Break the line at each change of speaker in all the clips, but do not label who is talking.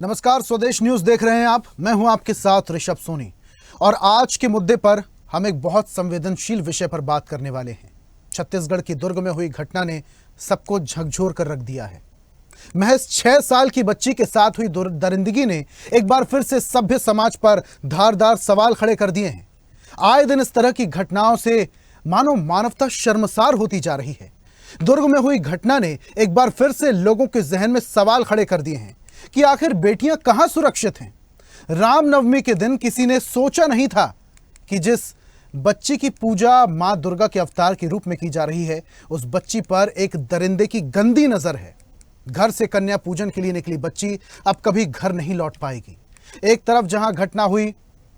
नमस्कार, स्वदेश न्यूज देख रहे हैं आप। मैं हूं आपके साथ ऋषभ सोनी और आज के मुद्दे पर हम एक बहुत संवेदनशील विषय पर बात करने वाले हैं। छत्तीसगढ़ की दुर्ग में हुई घटना ने सबको झकझोर कर रख दिया है। महज 6 साल की बच्ची के साथ हुई दरिंदगी ने एक बार फिर से सभ्य समाज पर धारदार सवाल खड़े कर दिए हैं। आए दिन इस तरह की घटनाओं से मानो मानवता शर्मसार होती जा रही है। दुर्ग में हुई घटना ने एक बार फिर से लोगों के जहन में सवाल खड़े कर दिए हैं कि आखिर बेटियां कहां सुरक्षित हैं। रामनवमी के दिन किसी ने सोचा नहीं था कि जिस बच्ची की पूजा मां दुर्गा के अवतार के रूप में की जा रही है, उस बच्ची पर एक दरिंदे की गंदी नजर है। घर से कन्या पूजन के लिए निकली बच्ची अब कभी घर नहीं लौट पाएगी। एक तरफ जहां घटना हुई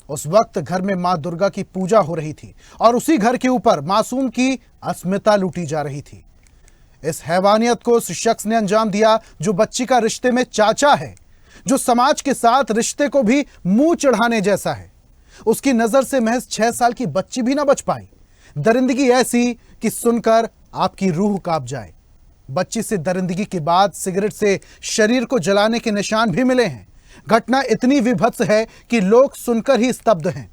उस वक्त घर में मां दुर्गा की पूजा हो रही थी और उसी घर के ऊपर मासूम की अस्मिता लूटी जा रही थी। इस हैवानियत को उस शख्स ने अंजाम दिया जो बच्ची का रिश्ते में चाचा है, जो समाज के साथ रिश्ते को भी मुंह चढ़ाने जैसा है। उसकी नजर से महज 6 साल की बच्ची भी ना बच पाई। दरिंदगी ऐसी कि सुनकर आपकी रूह कांप जाए। बच्ची से दरिंदगी के बाद सिगरेट से शरीर को जलाने के निशान भी मिले हैं। घटना इतनी विभत्स है कि लोग सुनकर ही स्तब्ध हैं।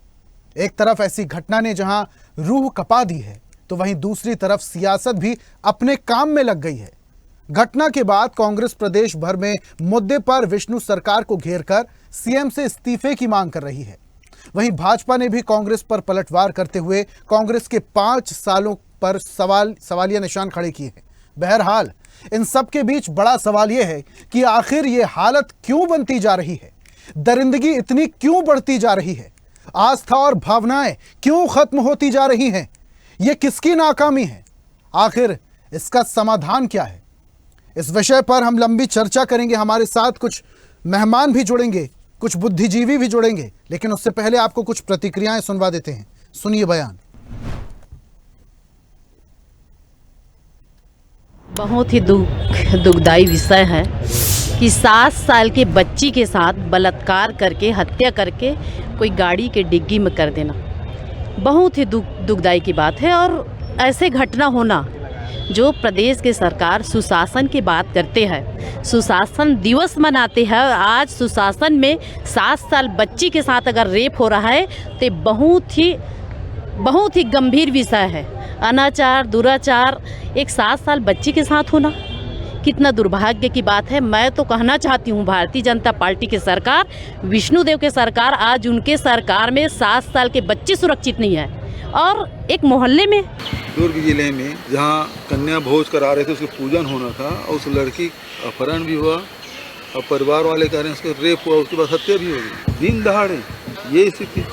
एक तरफ ऐसी घटना ने जहां रूह कपा दी है, तो वहीं दूसरी तरफ सियासत भी अपने काम में लग गई है। घटना के बाद कांग्रेस प्रदेश भर में मुद्दे पर विष्णु सरकार को घेरकर सीएम से इस्तीफे की मांग कर रही है। वहीं भाजपा ने भी कांग्रेस पर पलटवार करते हुए कांग्रेस के 5 सालों पर सवालिया निशान खड़े किए हैं। बहरहाल इन सब के बीच बड़ा सवाल यह है कि आखिर ये हालत क्यों बनती जा रही है। दरिंदगी इतनी क्यों बढ़ती जा रही है। आस्था और भावनाएं क्यों खत्म होती जा रही हैं। ये किसकी नाकामी है। आखिर इसका समाधान क्या है। इस विषय पर हम लंबी चर्चा करेंगे। हमारे साथ कुछ मेहमान भी जुड़ेंगे, कुछ बुद्धिजीवी भी जुड़ेंगे, लेकिन उससे पहले आपको कुछ प्रतिक्रियाएं सुनवा देते हैं। सुनिए बयान।
बहुत ही दुखदाई विषय है कि 7 साल के बच्ची के साथ बलात्कार करके हत्या करके कोई गाड़ी के डिग्गी में कर देना बहुत ही दुखदाई की बात है। और ऐसे घटना होना, जो प्रदेश के सरकार सुशासन की बात करते हैं, सुशासन दिवस मनाते हैं, आज सुशासन में 7 साल बच्ची के साथ अगर रेप हो रहा है तो बहुत ही गंभीर विषय है। अनाचार, दुराचार एक 7 साल बच्ची के साथ होना कितना दुर्भाग्य की बात है। मैं तो कहना चाहती हूँ भारतीय जनता पार्टी की सरकार, विष्णुदेव के सरकार, आज उनके सरकार में 7 साल के बच्चे सुरक्षित नहीं है। और एक मोहल्ले में,
दुर्ग जिले में, जहाँ कन्या भोज करा रहे थे, उसका पूजन होना था और उस लड़की अपहरण भी हुआ और परिवार वाले कह रहे हैं उसका रेप हुआ, उसके बाद हत्या भी हो गई दिन दहाड़े। ये स्थिति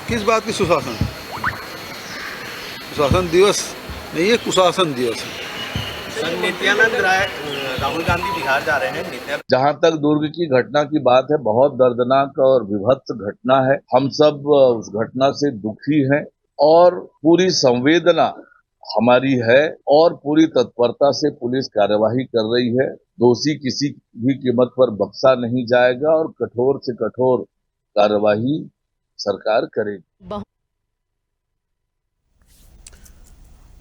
किस बात की सुशासन? सुशासन दिवस नहीं है, कुशासन दिवस है।
नित्यानंद राय राहुल गांधी बिहार जा रहे हैं।
जहाँ तक दुर्ग की घटना की बात है, बहुत दर्दनाक और विभत्स घटना है। हम सब उस घटना से दुखी हैं और पूरी संवेदना हमारी है और पूरी तत्परता से पुलिस कार्यवाही कर रही है। दोषी किसी भी कीमत पर बख्शा नहीं जाएगा और कठोर से कठोर कार्यवाही सरकार करेगी।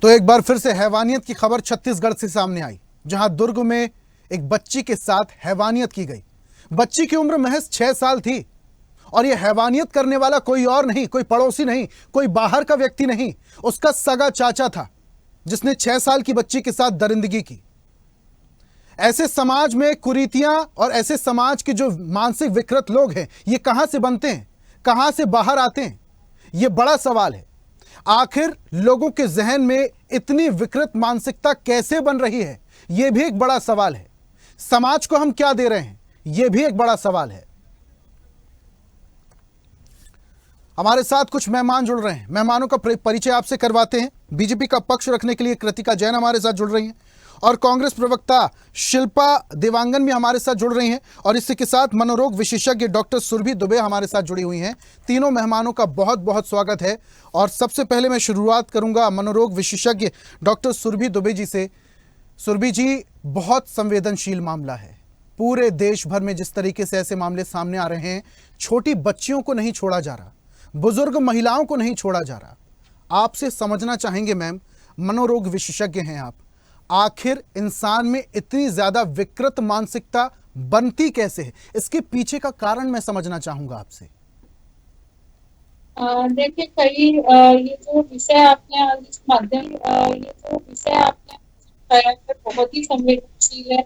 तो एक बार फिर से हैवानियत की खबर छत्तीसगढ़ से सामने आई, जहां दुर्ग में एक बच्ची के साथ हैवानियत की गई। बच्ची की उम्र महज 6 साल थी और यह हैवानियत करने वाला कोई और नहीं, कोई पड़ोसी नहीं, कोई बाहर का व्यक्ति नहीं, उसका सगा चाचा था जिसने 6 साल की बच्ची के साथ दरिंदगी की। ऐसे समाज में कुरीतियां और ऐसे समाज के जो मानसिक विकृत लोग हैं, ये कहां से बनते हैं, कहां से बाहर आते हैं, यह बड़ा सवाल है। आखिर लोगों के जहन में इतनी विकृत मानसिकता कैसे बन रही है, यह भी एक बड़ा सवाल है। समाज को हम क्या दे रहे हैं, यह भी एक बड़ा सवाल है। हमारे साथ कुछ मेहमान जुड़ रहे हैं। मेहमानों का परिचय आपसे करवाते हैं। बीजेपी का पक्ष रखने के लिए कृतिका जैन हमारे साथ जुड़ रही हैं और कांग्रेस प्रवक्ता शिल्पा देवांगन भी हमारे साथ जुड़ रही हैं और इसी के साथ मनोरोग विशेषज्ञ डॉक्टर सुरभि दुबे हमारे साथ जुड़ी हुई हैं। तीनों मेहमानों का बहुत बहुत स्वागत है और सबसे पहले मैं शुरुआत करूंगा मनोरोग विशेषज्ञ डॉक्टर सुरभि दुबे जी से। सुरभि जी, बहुत संवेदनशील मामला है। पूरे देश भर में जिस तरीके से ऐसे मामले सामने आ रहे हैं, छोटी बच्चियों को नहीं छोड़ा जा रहा, बुजुर्ग महिलाओं को नहीं छोड़ा जा रहा। आपसे समझना चाहेंगे मैम, मनोरोग विशेषज्ञ हैं आप, आखिर इंसान में इतनी ज्यादा विकृत मानसिकता बनती कैसे है, इसके पीछे का कारण मैं समझना चाहूंगा आपसे।
देखिए कई ये जो विषय आपने आज इस माध्यम ये जो विषय आपने बताया है बहुत ही संवेदनशील है।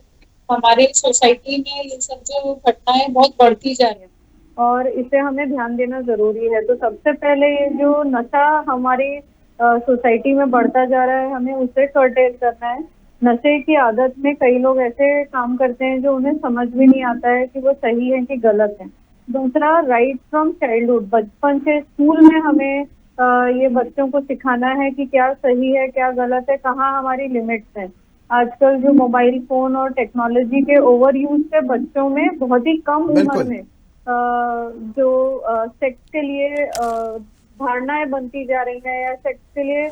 हमारे सोसाइटी में ये सब जो घटनाएं बहुत बढ़ती जा रही हैं और इसे हमें ध्यान देना जरूरी है। तो सबसे पहले ये जो नशा हमारी सोसाइटी में बढ़ता जा रहा है, हमें उसे कर्टेल करना है। नशे की आदत में कई लोग ऐसे काम करते हैं जो उन्हें समझ भी नहीं आता है कि वो सही है कि गलत है। दूसरा, राइट फ्रॉम चाइल्डहुड, बचपन से स्कूल में हमें ये बच्चों को सिखाना है कि क्या सही है क्या गलत है, कहाँ हमारी लिमिट्स हैं। आजकल जो मोबाइल फोन और टेक्नोलॉजी के ओवर यूज से बच्चों में बहुत ही कम उम्र
बिल्कुल।
में जो सेक्स के लिए धारणाएं बनती जा रही हैं या सेक्स के लिए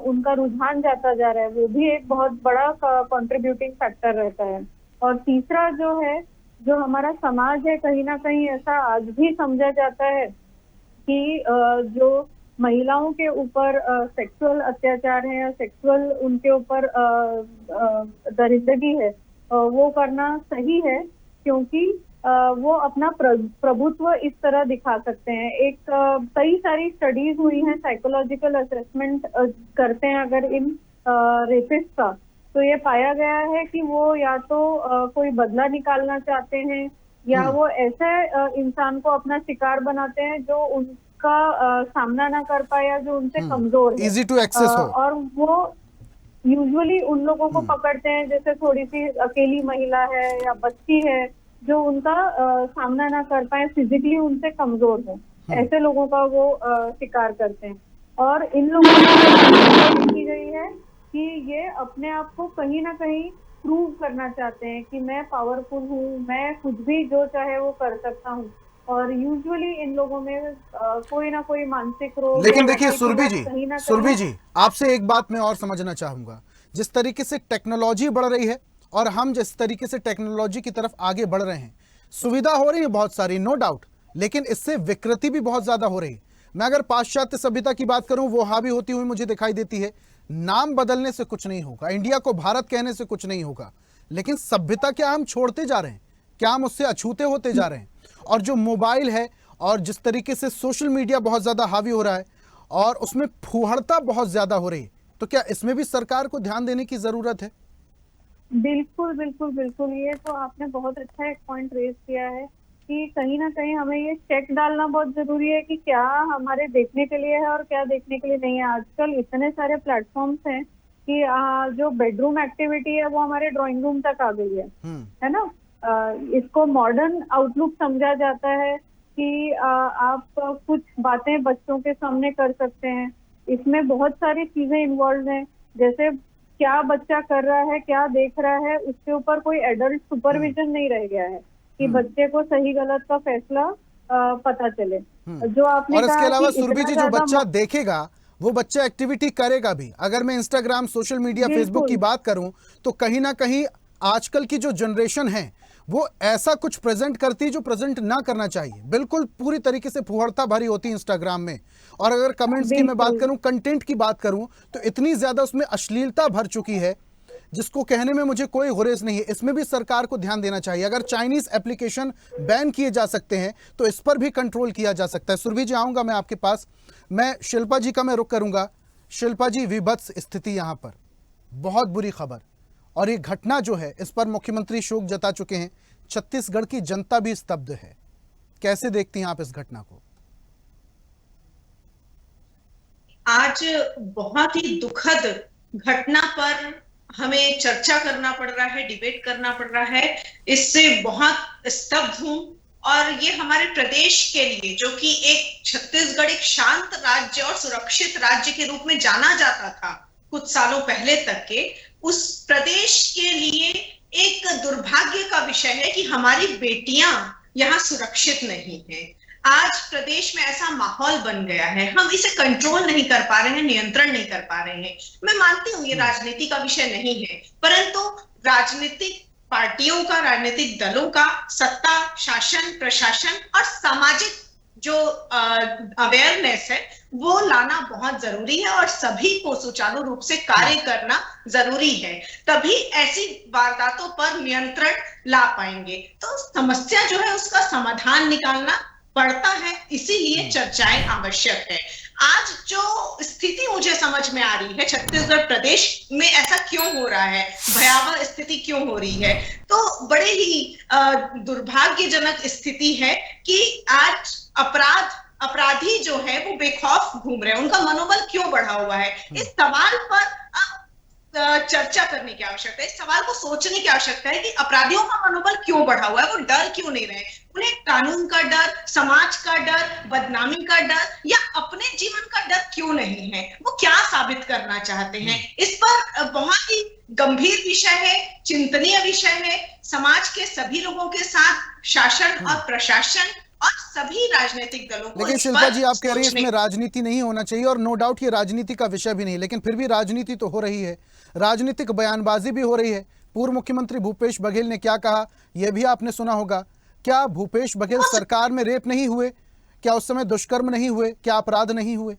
उनका रुझान जाता जा रहा है, वो भी एक बहुत बड़ा कंट्रीब्यूटिंग फैक्टर रहता है। और तीसरा जो है, जो हमारा समाज है, कहीं ना कहीं ऐसा आज भी समझा जाता है कि जो महिलाओं के ऊपर सेक्सुअल अत्याचार है या सेक्सुअल उनके ऊपर दरिंदगी है वो करना सही है, क्योंकि वो अपना प्रभुत्व इस तरह दिखा सकते हैं। एक कई सारी स्टडीज हुई हैं, साइकोलॉजिकल असेसमेंट करते हैं अगर इन रेपिस्ट का, तो ये पाया गया है कि वो या तो कोई बदला निकालना चाहते हैं या वो ऐसे इंसान को अपना शिकार बनाते हैं जो उनका सामना ना कर पाए या जो उनसे कमजोर है,
इजी टू एक्सेस हो।
और वो यूजुअली उन लोगों को पकड़ते हैं जैसे थोड़ी सी अकेली महिला है या बच्ची है जो उनका सामना ना कर पाए, फिजिकली उनसे कमजोर हो, ऐसे लोगों का वो शिकार करते हैं। और इन लोगों को की गई है कि ये अपने आप को कहीं ना कहीं प्रूव करना चाहते हैं कि मैं पावरफुल हूँ, मैं कुछ भी जो चाहे वो कर सकता हूँ। और यूजुअली इन लोगों में कोई ना कोई मानसिक रोग।
लेकिन देखिए सुरभि जी, आपसे एक बात मैं और समझना चाहूंगा। जिस तरीके से टेक्नोलॉजी बढ़ रही है और हम जिस तरीके से टेक्नोलॉजी की तरफ आगे बढ़ रहे हैं, सुविधा हो रही है बहुत सारी, नो डाउट, लेकिन इससे विकृति भी बहुत ज्यादा हो रही है। मैं अगर पाश्चात्य सभ्यता की बात करूं, वो हावी होती हुई मुझे दिखाई देती है। नाम बदलने से कुछ नहीं होगा, इंडिया को भारत कहने से कुछ नहीं होगा, लेकिन सभ्यता क्या हम छोड़ते जा रहे हैं, क्या हम उससे अछूते होते जा रहे हैं। और जो मोबाइल है और जिस तरीके से सोशल मीडिया बहुत ज्यादा हावी हो रहा है और उसमें फूहड़ता बहुत ज्यादा हो रही है, तो क्या इसमें भी सरकार को ध्यान देने की जरूरत है?
बिल्कुल बिल्कुल बिल्कुल, ये तो आपने बहुत अच्छा एक पॉइंट रेज किया है कि कहीं ना कहीं हमें ये चेक डालना बहुत जरूरी है कि क्या हमारे देखने के लिए है और क्या देखने के लिए नहीं है। आजकल इतने सारे प्लेटफॉर्म्स हैं कि जो बेडरूम एक्टिविटी है वो हमारे ड्राइंग रूम तक आ गई है ना। इसको मॉडर्न आउटलुक समझा जाता है कि आप कुछ बातें बच्चों के सामने कर सकते हैं। इसमें बहुत सारी चीजें इन्वॉल्व हैं, जैसे क्या बच्चा कर रहा है, क्या देख रहा है, उसके ऊपर कोई एडल्ट सुपरविजन नहीं रह गया है कि बच्चे को सही गलत का फैसला पता चले। जो आपने
और इसके अलावा
कि
सुरभि जी,
इतना
जो बच्चा
ज्यादा
देखेगा वो बच्चा एक्टिविटी करेगा भी। अगर मैं इंस्टाग्राम, सोशल मीडिया, फेसबुक की बात करूं तो कहीं ना कहीं आजकल की जो जनरेशन है वो ऐसा कुछ प्रेजेंट करती है जो प्रेजेंट ना करना चाहिए। बिल्कुल पूरी तरीके से फुहड़ता भरी होती है इंस्टाग्राम में। और अगर कमेंट्स की मैं बात करूं, कंटेंट की बात करूं, तो इतनी ज्यादा उसमें अश्लीलता भर चुकी है जिसको कहने में मुझे कोई गुरेज नहीं है। इसमें भी सरकार को ध्यान देना चाहिए। अगर चाइनीज एप्लीकेशन बैन किए जा सकते हैं तो इस पर भी कंट्रोल किया जा सकता है। सुरभि जी, आऊंगा मैं आपके पास। मैं शिल्पा जी का मैं रुख करूंगा। शिल्पा जी, विभत्स स्थिति यहां पर, बहुत बुरी खबर, और ये घटना जो है इस पर मुख्यमंत्री शोक जता चुके हैं। छत्तीसगढ़ की जनता भी स्तब्ध है। कैसे देखती हैं आप इस घटना को?
आज बहुत ही दुखद घटना पर हमें चर्चा करना पड़ रहा है, डिबेट करना पड़ रहा है। इससे बहुत स्तब्ध हूं। और ये हमारे प्रदेश के लिए, जो कि एक छत्तीसगढ़ एक शांत राज्य और सुरक्षित राज्य के रूप में जाना जाता था कुछ सालों पहले तक के, उस प्रदेश के लिए एक दुर्भाग्य का विषय है कि हमारी बेटियां यहाँ सुरक्षित नहीं है। आज प्रदेश में ऐसा माहौल बन गया है, हम इसे कंट्रोल नहीं कर पा रहे हैं, नियंत्रण नहीं कर पा रहे हैं। मैं मानती हूँ ये राजनीति का विषय नहीं है, परंतु राजनीतिक पार्टियों का, राजनीतिक दलों का, सत्ता, शासन, प्रशासन और सामाजिक जो अवेयरनेस है वो लाना बहुत जरूरी है और सभी को सुचारू रूप से कार्य करना जरूरी है, तभी ऐसी वारदातों पर नियंत्रण ला पाएंगे। तो समस्या जो है उसका समाधान निकालना पड़ता है, इसीलिए चर्चाएं आवश्यक है। आज जो स्थिति मुझे समझ में आ रही है, छत्तीसगढ़ प्रदेश में ऐसा क्यों हो रहा है, भयावह स्थिति क्यों हो रही है, तो बड़े ही दुर्भाग्यजनक स्थिति है कि आज अपराधी जो है वो बेखौफ घूम रहे हैं, उनका मनोबल क्यों बढ़ा हुआ है। इस सवाल पर चर्चा करने की आवश्यकता है, इस सवाल को सोचने की आवश्यकता है कि अपराधियों का मनोबल क्यों बढ़ा हुआ है, वो डर क्यों नहीं रहे, उन्हें कानून का डर, समाज का डर, बदनामी का डर या अपने जीवन का डर क्यों नहीं है, वो क्या साबित करना चाहते हैं। इस पर बहुत ही गंभीर विषय है, चिंतनीय विषय है। समाज के सभी लोगों के साथ शासन और प्रशासन और सभी राजनीतिक दलों को,
लेकिन शिल्पा जी आप कह रही हैं इसमें राजनीति नहीं होना चाहिए, और नो डाउट ये राजनीति का विषय भी नहीं, लेकिन फिर भी राजनीति तो हो रही है, राजनीतिक बयानबाजी भी हो रही है। पूर्व मुख्यमंत्री भूपेश बघेल ने क्या कहा यह भी आपने सुना होगा। क्या भूपेश बघेल सरकार में रेप नहीं हुए? क्या उस समय दुष्कर्म नहीं हुए? क्या अपराध नहीं हुए?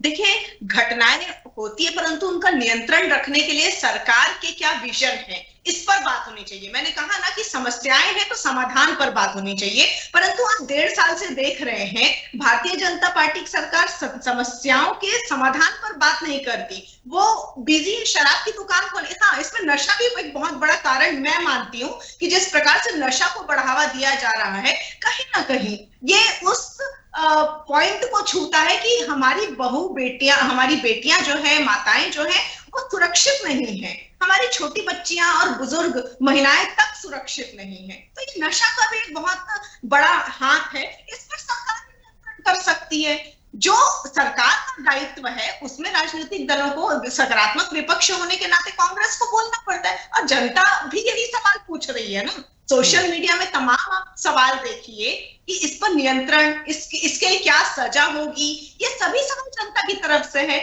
देखिए, घटनाएं होती है, परंतु उनका नियंत्रण रखने के लिए सरकार के क्या विजन है, इस पर बात होनी चाहिए। मैंने कहा ना कि समस्याएं हैं तो समाधान पर बात होनी चाहिए, परंतु आप 1.5 साल से देख रहे हैं भारतीय जनता पार्टी की सरकार समस्याओं के समाधान पर बात नहीं करती, वो बिजी शराब की दुकान खोले। हाँ, इसमें नशा भी एक बहुत बड़ा कारण मैं मानती हूँ कि जिस प्रकार से नशा को बढ़ावा दिया जा रहा है, कहीं ना कहीं ये उस पॉइंट को छूता है कि हमारी हमारी बेटियां जो है, माताएं जो है, वो सुरक्षित नहीं है, हमारी छोटी बच्चियां और बुजुर्ग महिलाएं तक सुरक्षित नहीं है। तो ये नशा का भी एक बहुत बड़ा हाथ है, इस पर सरकार नियंत्रण कर सकती है। जो सरकार का दायित्व है उसमें राजनीतिक दलों को सकारात्मक विपक्ष होने के नाते कांग्रेस को बोलना पड़ता है, और जनता भी यही सवाल पूछ रही है ना। सोशल मीडिया में तमाम सवाल देखिए कि इस पर नियंत्रण, इसके लिए क्या सजा होगी, ये सभी सवाल जनता की तरफ से है।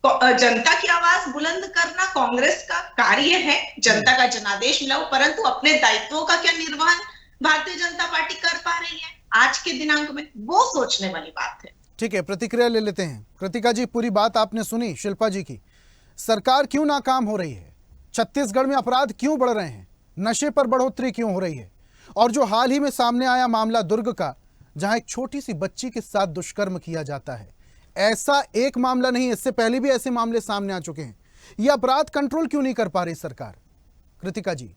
जनता की आवाज बुलंद करना कांग्रेस का कार्य है, जनता का जनादेश मिला हो, परंतु अपने दायित्वों का क्या निर्वहन भारतीय जनता पार्टी कर पा रही है आज के दिनांक में, वो सोचने वाली बात है।
ठीक है, प्रतिक्रिया ले लेते हैं। कृतिका जी, पूरी बात आपने सुनी शिल्पा जी की। सरकार क्यों नाकाम हो रही है? छत्तीसगढ़ में अपराध क्यों बढ़ रहे हैं? नशे पर बढ़ोतरी क्यों हो रही है? और जो हाल ही में सामने आया मामला दुर्ग का, जहां एक छोटी सी बच्ची के साथ दुष्कर्म किया जाता है, ऐसा एक मामला नहीं, इससे पहले भी ऐसे मामले सामने आ चुके हैं। ये अपराध कंट्रोल क्यों नहीं कर पा रही सरकार? कृतिका जी,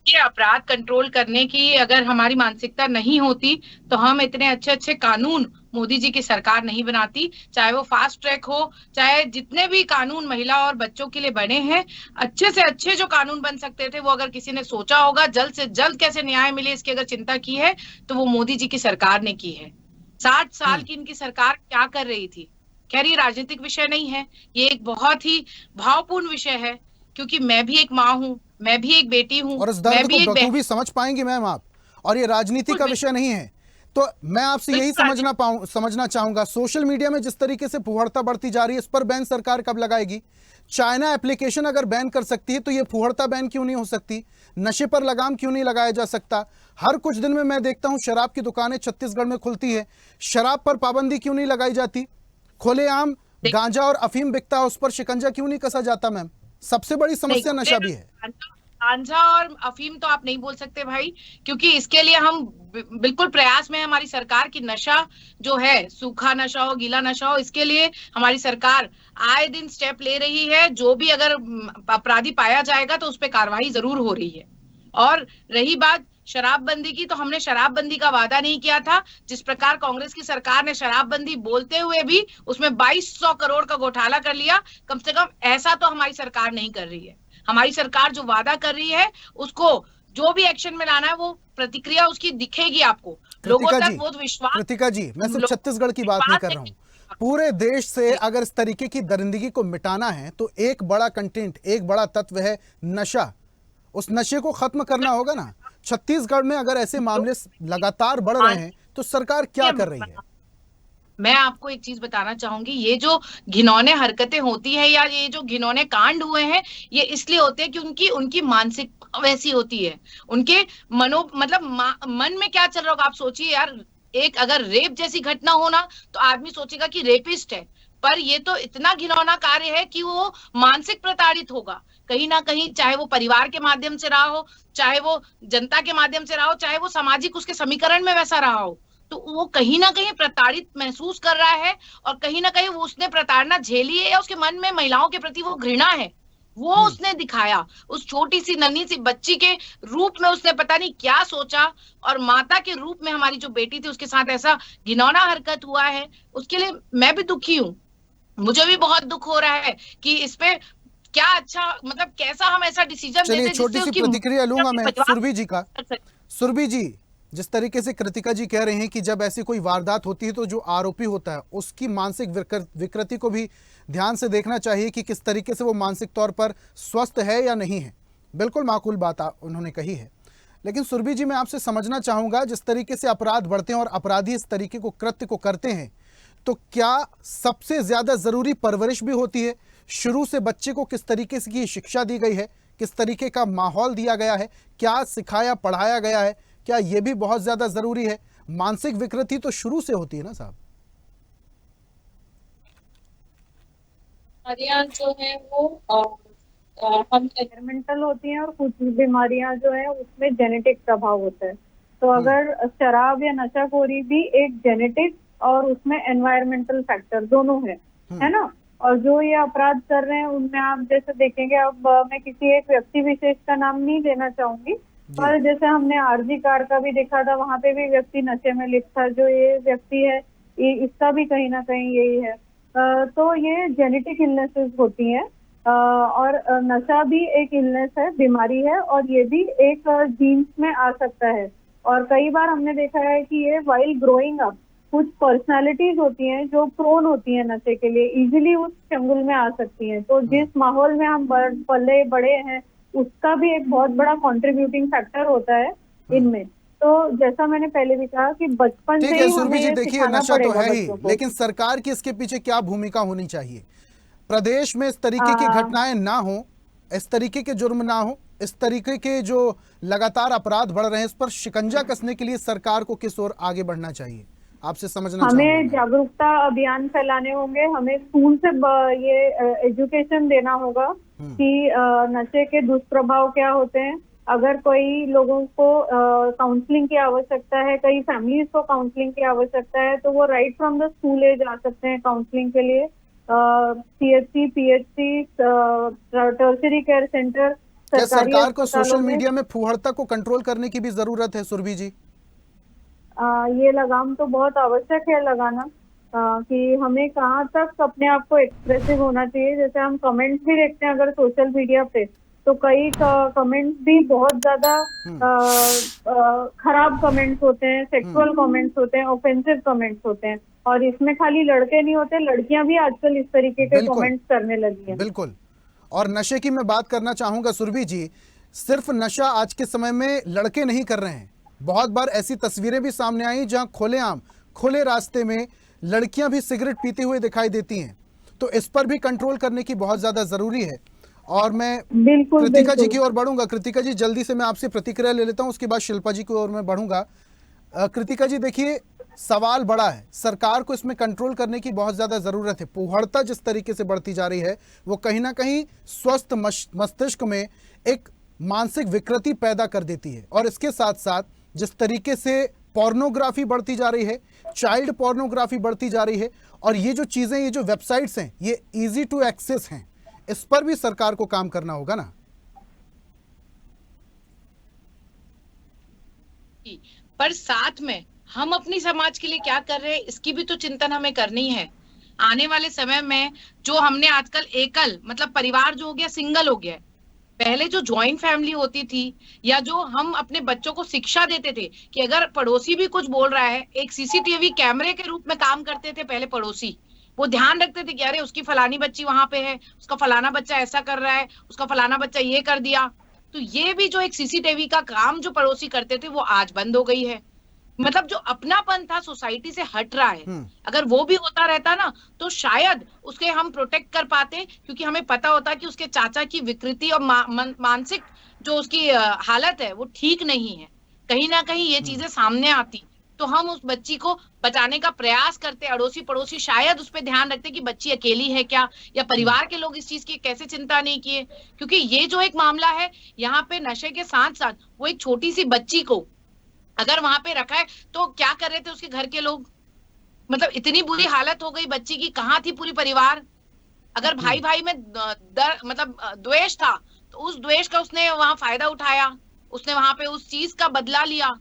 ये अपराध कंट्रोल करने की अगर हमारी मानसिकता नहीं होती तो हम इतने अच्छे अच्छे कानून मोदी जी की सरकार नहीं बनाती, चाहे वो फास्ट ट्रैक हो, चाहे जितने भी कानून महिला और बच्चों के लिए बने हैं, अच्छे से अच्छे जो कानून बन सकते थे, वो अगर किसी ने सोचा होगा जल्द से जल्द कैसे न्याय मिले इसकी अगर चिंता की है तो वो मोदी जी की सरकार ने की है। 60 साल की इनकी सरकार क्या कर रही थी? खैर ये राजनीतिक विषय नहीं है, ये एक बहुत ही भावपूर्ण विषय है, क्योंकि मैं भी एक माँ हूँ, मैं भी एक बेटी हूँ,
और इस दर्द को बखूबी समझ पाएंगे मैम आप, और ये राजनीति का विषय नहीं है। तो मैं आपसे यही समझना चाहूंगा, सोशल मीडिया में जिस तरीके से फुहड़ता बढ़ती जा रही है, इस पर बैन सरकार कब लगाएगी? चाइना एप्लीकेशन अगर बैन कर सकती है तो ये फुहड़ता बैन क्यों नहीं हो सकती? नशे पर लगाम क्यों नहीं लगाया जा सकता? हर कुछ दिन में मैं देखता हूं शराब की दुकानें छत्तीसगढ़ में खुलती है, शराब पर पाबंदी क्यों नहीं लगाई जाती? खुलेआम गांजा और अफीम बिकता है, उस पर शिकंजा क्यों नहीं कसा जाता? मैम, सबसे बड़ी समस्या नशा भी है।
गांजा और अफीम तो आप नहीं बोल सकते भाई, क्योंकि इसके लिए हम बिल्कुल प्रयास में है हमारी सरकार की नशा जो है, सूखा नशा हो, गीला नशा हो, इसके लिए हमारी सरकार आए दिन स्टेप ले रही है। जो भी अगर अपराधी पाया जाएगा तो उस पर कार्रवाई जरूर हो रही है। और रही बात शराबबंदी की, तो हमने शराबबंदी का वादा नहीं किया था। जिस प्रकार कांग्रेस की सरकार ने शराबबंदी बोलते हुए भी उसमें 2200 करोड़ का घोटाला कर लिया, कम से कम ऐसा तो हमारी सरकार नहीं कर रही है। हमारी सरकार जो वादा कर रही है उसको जो भी एक्शन में लाना है वो प्रतिक्रिया उसकी दिखेगी आपको, लोगों तक वो विश्वास।
कृतिका जी, मैं सिर्फ छत्तीसगढ़ की बात नहीं कर रहा हूँ, पूरे देश से अगर इस तरीके की दरिंदगी को मिटाना है तो एक बड़ा कंटेंट, एक बड़ा तत्व है नशा। उस नशे को खत्म करना होगा ना। छत्तीसगढ़ में अगर ऐसे मामले लगातार बढ़ रहे हैं तो सरकार क्या कर रही है?
मैं आपको एक चीज बताना चाहूंगी, ये जो घिनौने हरकतें होती है या ये जो घिनौने कांड हुए हैं, ये इसलिए होते हैं कि उनकी मानसिकता वैसी होती है। उनके मन में क्या चल रहा होगा आप सोचिए यार। एक अगर रेप जैसी घटना होना तो आदमी सोचेगा कि रेपिस्ट है, पर ये तो इतना घिनौना कार्य है कि वो मानसिक प्रताड़ित होगा कहीं ना कहीं, चाहे वो परिवार के माध्यम से रहा हो, चाहे वो जनता के माध्यम से रहा हो, चाहे वो सामाजिक उसके समीकरण में वैसा रहा हो, तो वो कहीं ना कहीं प्रताड़ित महसूस कर रहा है और कहीं ना कहीं वो उसने प्रताड़ना झेली है या उसके मन में महिलाओं के प्रति वो घृणा है, वो उसने दिखाया। उस छोटी सी नन्ही सी बच्ची के रूप में उसने पता नहीं क्या सोचा और माता के रूप में हमारी जो बेटी थी उसके साथ ऐसा घिनौना हरकत हुआ है, उसके लिए मैं भी दुखी हूँ। मुझे भी बहुत दुख हो रहा है कि इस पे क्या अच्छा मतलब कैसा हम ऐसा डिसीजन
चलिए
देते
छोटी सी प्रतिक्रिया लूंगा मैं सुरभि जी का। सुरभि जी, जिस तरीके से कृतिका जी कह रहे हैं कि जब ऐसी कोई वारदात होती है तो जो आरोपी होता है उसकी मानसिक विकृति को भी ध्यान से देखना चाहिए कि किस तरीके से वो मानसिक तौर पर स्वस्थ है या नहीं है। बिल्कुल माकूल बात उन्होंने कही है, लेकिन सुरभि जी मैं आपसे समझना चाहूँगा, जिस तरीके से अपराध बढ़ते हैं और अपराधी इस तरीके को कृत्य को करते हैं, तो क्या सबसे ज़्यादा ज़रूरी परवरिश भी होती है? शुरू से बच्चे को किस तरीके से की शिक्षा दी गई है, किस तरीके का माहौल दिया गया है, क्या सिखाया पढ़ाया गया है, क्या ये भी बहुत ज़्यादा ज़रूरी है? मानसिक विकृति तो शुरू से होती है ना साहब।
बीमारियां जो है वो हम एनवायरमेंटल होती हैं और कुछ बीमारियां जो है उसमें जेनेटिक प्रभाव होता है। तो अगर शराब या नशाखोरी भी एक जेनेटिक और उसमें एनवायरमेंटल फैक्टर दोनों है ना। और जो ये अपराध कर रहे हैं उनमें आप जैसे देखेंगे, अब मैं किसी एक व्यक्ति विशेष का नाम नहीं लेना चाहूंगी, पर जैसे हमने आरजी कार का भी देखा था, वहां पे भी व्यक्ति नशे में लिप्त था। जो ये व्यक्ति है इसका भी कहीं ना कहीं यही है। तो ये जेनेटिक इलनेसेस होती हैं और नशा भी एक इलनेस है, बीमारी है, और ये भी एक जीन्स में आ सकता है। और कई बार हमने देखा है कि ये वाइल ग्रोइंग अप कुछ पर्सनालिटीज होती हैं जो प्रोन होती हैं नशे के लिए, इजीली उस चंगुल में आ सकती हैं। तो जिस माहौल में हम पले बड़े हैं उसका भी एक बहुत बड़ा कंट्रीब्यूटिंग फैक्टर होता है इनमें। तो जैसा मैंने पहले भी कहा कि बचपन से ही
सुरभि जी देखिए, नशा तो है ही, लेकिन सरकार की इसके पीछे क्या भूमिका होनी चाहिए? प्रदेश में इस तरीके की घटनाएं ना हो, इस तरीके के जुर्म ना हो, इस तरीके के जो लगातार अपराध बढ़ रहे हैं, इस पर शिकंजा कसने के लिए सरकार को किस ओर आगे बढ़ना चाहिए, आपसे समझना
हमें जागरूकता अभियान फैलाने होंगे। हमें स्कूल से ये एजुकेशन देना होगा कि नशे के दुष्प्रभाव क्या होते हैं। अगर कोई लोगों को काउंसलिंग की आवश्यकता है, कई फैमिलीज को काउंसलिंग की आवश्यकता है, तो वो right from the school age आ सकते हैं काउंसलिंग के लिए। CHC, PHC, tertiary care centre,
सरकार को सोशल मीडिया में फूहड़ता को कंट्रोल करने की भी जरूरत है सुरभि जी?
ये लगाम तो बहुत आवश्यक है लगाना, कि हमें कहाँ तक अपने आप को एक्सप्रेसिव होना चाहिए। जैसे हम कमेंट्स भी देखते हैं अगर सोशल मीडिया पे, तो कई कमेंट्स भी बहुत ज्यादा खराब कमेंट्स होते हैं, सेक्सुअल कमेंट्स होते हैं, ऑफेंसिव कमेंट्स होते हैं। और इसमें खाली लड़के नहीं होते, लड़कियां भी आजकल इस तरीके के कमेंट्स करने लगी हैं।
बिल्कुल। और नशे की मैं बात करना चाहूंगा सुरभि जी, सिर्फ नशा आज के समय में लड़के नहीं कर रहे हैं, बहुत बार ऐसी तस्वीरें भी सामने आई जहां खुलेआम खुले रास्ते में लड़कियां भी सिगरेट पीते हुए दिखाई देती हैं। तो इस पर भी कंट्रोल करने की बहुत ज्यादा जरूरी है। और मैं कृतिका जी की ओर बढ़ूंगा। कृतिका जी, जल्दी से मैं आपसे प्रतिक्रिया ले लेता हूं, उसके बाद शिल्पा जी की ओर मैं बढ़ूंगा। कृतिका जी देखिए, सवाल बड़ा है, सरकार को इसमें कंट्रोल करने की बहुत ज़्यादा ज़रूरत है। फूहड़ता जिस तरीके से बढ़ती जा रही है वो कहीं ना कहीं स्वस्थ मस्तिष्क में एक मानसिक विकृति पैदा कर देती है। और इसके साथ साथ जिस तरीके से पोर्नोग्राफी बढ़ती जा रही है, चाइल्ड पोर्नोग्राफी बढ़ती जा रही है, और ये जो चीज़ें, ये जो वेबसाइट्स हैं, ये ईजी टू एक्सेस हैं, इस पर भी सरकार को काम करना होगा ना?
पर साथ में हम अपनी समाज के लिए क्या कर रहे हैं इसकी भी तो चिंतन हमें करनी है। आने वाले समय में जो हमने आजकल एकल मतलब परिवार जो हो गया, सिंगल हो गया, पहले जो ज्वाइंट फैमिली होती थी या जो हम अपने बच्चों को शिक्षा देते थे कि अगर पड़ोसी भी कुछ बोल रहा है, एक CCTV कैमरे के रूप में काम करते थे पहले पड़ोसी। वो ध्यान रखते थे कि अरे उसकी फलानी बच्ची वहां पे है, उसका फलाना बच्चा ऐसा कर रहा है, उसका फलाना बच्चा ये कर दिया। तो ये भी जो एक CCTV का काम जो पड़ोसी करते थे वो आज बंद हो गई है। मतलब जो अपनापन था सोसाइटी से हट रहा है। अगर वो भी होता रहता ना तो शायद उसके हम प्रोटेक्ट कर पाते, क्योंकि हमें पता होता कि उसके चाचा की विकृति और मानसिक जो उसकी हालत है वो ठीक नहीं है। कहीं ना कहीं ये चीजें सामने आती तो हम उस बच्ची को बचाने का प्रयास करते, अड़ोसी पड़ोसी शायद उस पर ध्यान रखते कि बच्ची अकेली है क्या, या परिवार के लोग इस चीज की कैसे चिंता नहीं किए। क्योंकि ये जो एक मामला है, यहाँ पे नशे के साथ साथ वो एक छोटी सी बच्ची को अगर वहां पे रखा है तो क्या कर रहे थे उसके घर के लोग, मतलब इतनी बुरी हालत हो गई बच्ची की, कहाँ थी पूरी परिवार। अगर भाई भाई में मतलब द्वेष था तो उस द्वेष का उसने वहां फायदा उठाया, उसने वहां पे उस चीज का बदला लिया।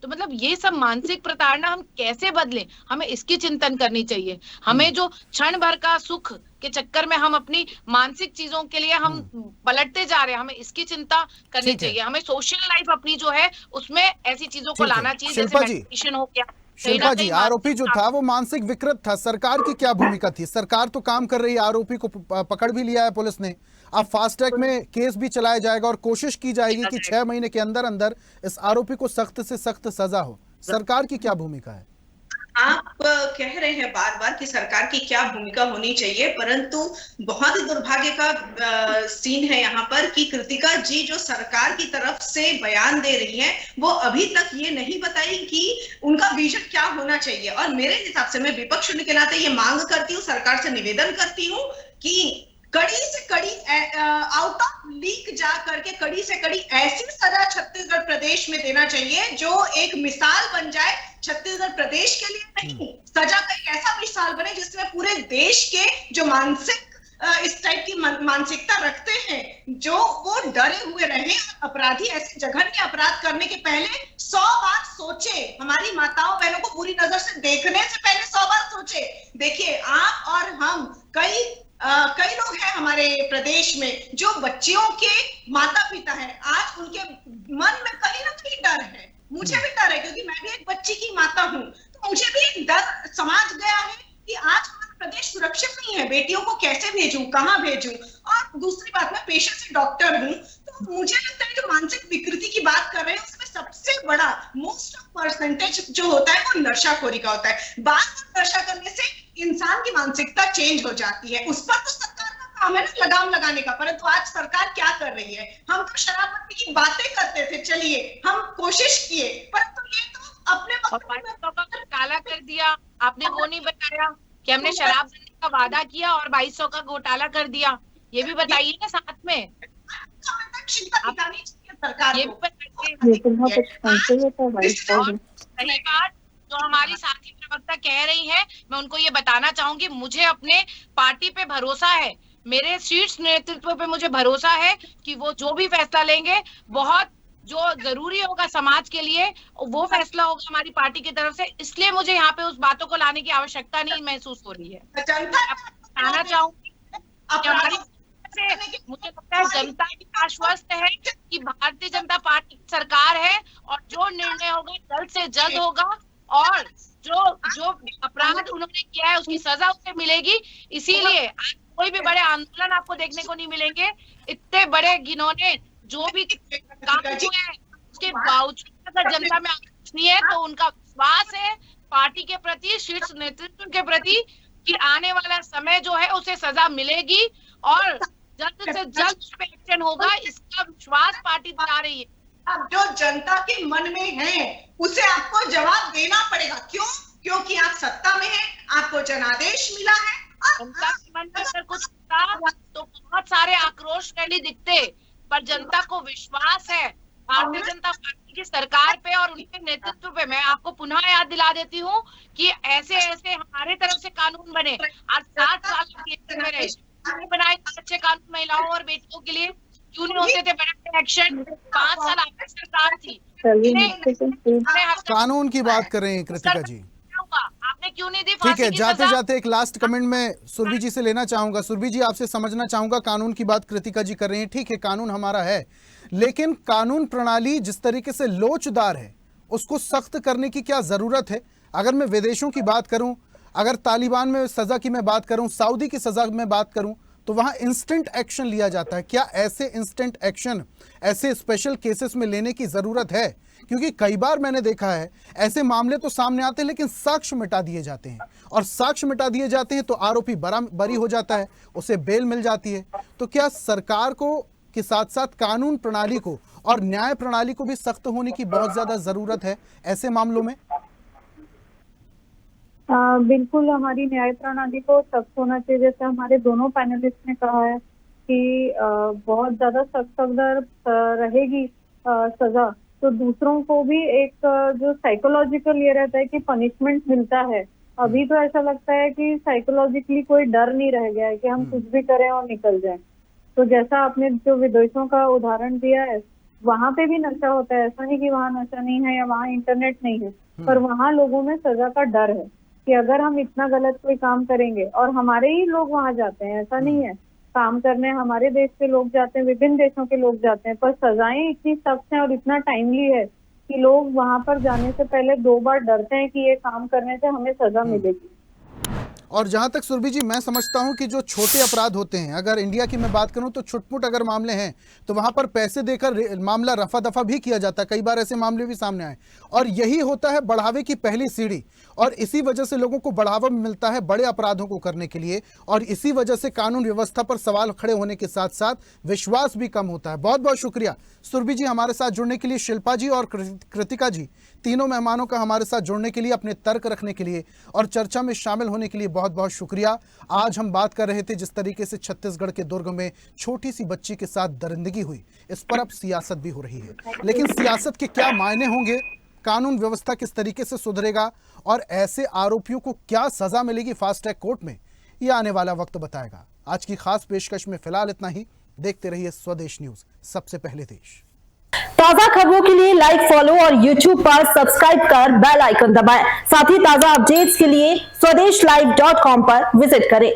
तो मतलब ये सब मानसिक प्रताड़ना हम कैसे बदले, हमें इसकी चिंतन करनी चाहिए। हमें जो क्षण भर का सुख के चक्कर में हम अपनी मानसिक चीजों के लिए हम पलटते जा रहे हैं, हमें इसकी चिंता करनी चाहिए। हमें सोशल लाइफ अपनी जो है उसमें ऐसी चीजों को लाना चाहिए, जैसे मेडिटेशन हो गया।
शिल्पा जी, आरोपी जो था वो मानसिक विकृत था, सरकार की क्या भूमिका थी? सरकार तो काम कर रही है, आरोपी को पकड़ भी लिया है पुलिस ने, अब फास्ट ट्रैक में केस भी चलाया जाएगा और कोशिश की जाएगी कि 6 महीने के अंदर अंदर इस आरोपी को सख्त से सख्त सजा हो। सरकार की क्या भूमिका है?
आप कह रहे हैं बार बार कि सरकार की क्या भूमिका होनी चाहिए, परंतु बहुत ही दुर्भाग्य का सीन है यहाँ पर कि कृतिका जी जो सरकार की तरफ से बयान दे रही हैं, वो अभी तक ये नहीं बताई कि उनका विजन क्या होना चाहिए। और मेरे हिसाब से मैं विपक्ष होने के नाते ये मांग करती हूँ, सरकार से निवेदन करती हूँ कि कड़ी से कड़ी आउट ऑफ लीक जा करके कड़ी से कड़ी ऐसी सजा छत्तीसगढ़ प्रदेश में देना चाहिए जो एक मिसाल बन जाए छत्तीसगढ़ प्रदेश के लिए, नहीं सजा का एक ऐसा मिसाल बने जिसमें पूरे देश के जो मानसिक इस टाइप की मानसिकता रखते हैं, जो वो डरे हुए रहे। अपराधी ऐसे जघन्य अपराध करने के पहले 100 बार सोचे, हमारी माताओं बहनों को बुरी नजर से देखने से पहले 100 बार सोचे। देखिए, आप और हम कई लोग हैं हमारे प्रदेश में जो बच्चियों के माता पिता हैं, आज उनके मन में कहीं ना कहीं डर है। मुझे भी डर है क्योंकि मैं भी एक बच्ची की माता हूं, तो मुझे भी एक डर समाज गया है कि आज हमारा प्रदेश सुरक्षित नहीं है, बेटियों को कैसे भेजूं, कहां भेजूं। और दूसरी बात, मैं पेशे से डॉक्टर हूं, तो मुझे लगता है जो मानसिक विकृति की बात कर रहे हैं उसमें सबसे बड़ा मोस्ट ऑफ परसेंटेज जो होता है वो नशाखोरी का होता है। बार बार नशा करने से इंसान की मानसिकता चेंज हो जाती है, उस पर तो सरकार का काम है ना लगाम लगाने का। परंतु आज सरकार क्या कर रही है? हम तो शराबबंदी की बातें करते थे, चलिए हम कोशिश किए, परंतु ये तो अपने
घोटाला कर दिया। आपने वो नहीं बताया कि हमने शराबबंदी का वादा किया और 2200 का घोटाला कर दिया, ये भी बताइए ना साथ में। सरकार ये भी सही बात जो हमारी साथी प्रवक्ता कह रही है, मैं उनको ये बताना चाहूंगी, मुझे अपने पार्टी पे भरोसा है, मेरे शीर्ष नेतृत्व पे मुझे भरोसा है कि वो जो भी फैसला लेंगे बहुत जो जरूरी होगा समाज के लिए वो फैसला होगा हमारी पार्टी की तरफ से। इसलिए मुझे यहाँ पे उस बातों को लाने की आवश्यकता नहीं महसूस हो रही है। बताना चाहूंगी मुझे लगता है जनता की आश्वस्त है कि भारतीय जनता पार्टी की सरकार है और जो निर्णय होगा जल्द से जल्द होगा और जो अपराध उन्होंने किया है उसकी सजा उसे मिलेगी। इसीलिए आज कोई भी बड़े आंदोलन आपको देखने को नहीं मिलेंगे, इतने बड़े घिनौने जो भी काम हुए हैं उसके बावजूद अगर जनता में आक्रोश नहीं है तो उनका विश्वास है पार्टी के प्रति, शीर्ष नेतृत्व के प्रति कि आने वाला समय जो है उसे सजा मिलेगी और जल्द से जल्द उस पर एक्शन होगा, इसका विश्वास पार्टी दिला रही है।
अब जो जनता के मन में है उसे आपको जवाब देना पड़ेगा। क्यों? क्योंकि आप सत्ता में हैं, आपको जनादेश मिला है।
जनता के मन में अगर कुछ था तो बहुत सारे आक्रोश रैली दिखते, पर जनता को विश्वास है भारतीय जनता पार्टी की सरकार पे और उनके नेतृत्व पे। मैं आपको पुनः याद दिला देती हूँ कि ऐसे ऐसे हमारे तरफ से कानून बने, आज 7 साल में रहे बनाए अच्छे कानून महिलाओं और बेटियों के लिए, क्यों नहीं होते थे बड़े एक्शन? 5 साल आपकी सरकार थी,
कानून की बात कर रहे हैं कृतिका जी,
आपने क्यों नहीं दी?
ठीक है, जाते जाते एक लास्ट कमेंट में सुरभि जी से लेना चाहूंगा। सुरभि जी, आपसे समझना चाहूंगा, कानून की बात कृतिका जी कर रही हैं, ठीक है कानून हमारा है, लेकिन कानून प्रणाली जिस तरीके से लोचदार है उसको सख्त करने की क्या जरूरत है? अगर मैं विदेशों की बात करूं, अगर तालिबान में सजा की मैं बात करूं, सऊदी की सजा में बात करूं, तो वहां इंस्टेंट एक्शन लिया जाता है। क्या ऐसे इंस्टेंट एक्शन ऐसे स्पेशल केसेस में लेने की जरूरत है? क्योंकि कई बार मैंने देखा है ऐसे मामले तो सामने आते हैं लेकिन साक्ष्य मिटा दिए जाते हैं, और साक्ष्य मिटा दिए जाते हैं तो आरोपी बरी हो जाता है, उसे बेल मिल जाती है। तो क्या सरकार को के साथ साथ कानून प्रणाली को और न्याय प्रणाली को भी सख्त होने की बहुत ज्यादा जरूरत है ऐसे मामलों में?
बिल्कुल हमारी न्याय प्रणाली को सख्त होना चाहिए, जैसे हमारे दोनों पैनलिस्ट ने कहा है कि बहुत ज्यादा सख्त अगर रहेगी सजा, तो दूसरों को भी एक जो साइकोलॉजिकल ये रहता है कि पनिशमेंट मिलता है। अभी तो ऐसा लगता है कि साइकोलॉजिकली कोई डर नहीं रह गया है कि हम कुछ भी करें और निकल जाएं। तो जैसा आपने जो विदेशों का उदाहरण दिया है, वहां पे भी नशा होता है, ऐसा नहीं कि वहां नशा नहीं है या वहां इंटरनेट नहीं है, पर वहां लोगों में सजा का डर है कि अगर हम इतना गलत कोई काम करेंगे, और हमारे ही लोग वहां जाते हैं, ऐसा नहीं है, काम करने हमारे देश के लोग जाते हैं, विभिन्न देशों के लोग जाते हैं, पर सजाएं इतनी सख्त हैं और इतना टाइमली है कि लोग वहां पर जाने से पहले 2 बार डरते हैं कि ये काम करने से हमें सजा मिलेगी।
और जहां तक सुरभि जी मैं समझता हूं कि जो छोटे अपराध होते हैं, अगर इंडिया की मैं बात करूं तो छुटपुट अगर मामले हैं तो वहां पर पैसे देकर मामला रफा दफा भी किया जाता है। कई बार ऐसे मामले भी सामने आए, और यही होता है बढ़ावे की पहली सीढ़ी, और इसी वजह से लोगों को बढ़ावा मिलता है बड़े अपराधों को करने के लिए, और इसी वजह से कानून व्यवस्था पर सवाल खड़े होने के साथ साथ विश्वास भी कम होता है। बहुत बहुत शुक्रिया सुरभि जी हमारे साथ जुड़ने के लिए, शिल्पा जी और कृतिका जी, तीनों मेहमानों का हमारे साथ जुड़ने के लिए, अपने तर्क रखने के लिए और चर्चा में शामिल होने के लिए बहुत बहुत शुक्रिया। आज हम बात कर रहे थे जिस तरीके से छत्तीसगढ़ के दुर्ग में छोटी सी बच्ची के साथ दरिंदगी हुई, इस पर अब सियासत भी हो रही है, लेकिन सियासत के क्या मायने होंगे, कानून व्यवस्था किस तरीके से सुधरेगा और ऐसे आरोपियों को क्या सजा मिलेगी फास्ट ट्रैक कोर्ट में, ये आने वाला वक्त बताएगा। आज की खास पेशकश में फिलहाल इतना ही। देखते रहिए स्वदेश न्यूज, सबसे पहले देश।
ताजा खबरों के लिए लाइक, फॉलो और YouTube पर सब्सक्राइब कर बेल आइकन दबाएं। साथ ही ताजा अपडेट्स के लिए स्वदेशलाइव.com पर विजिट करें।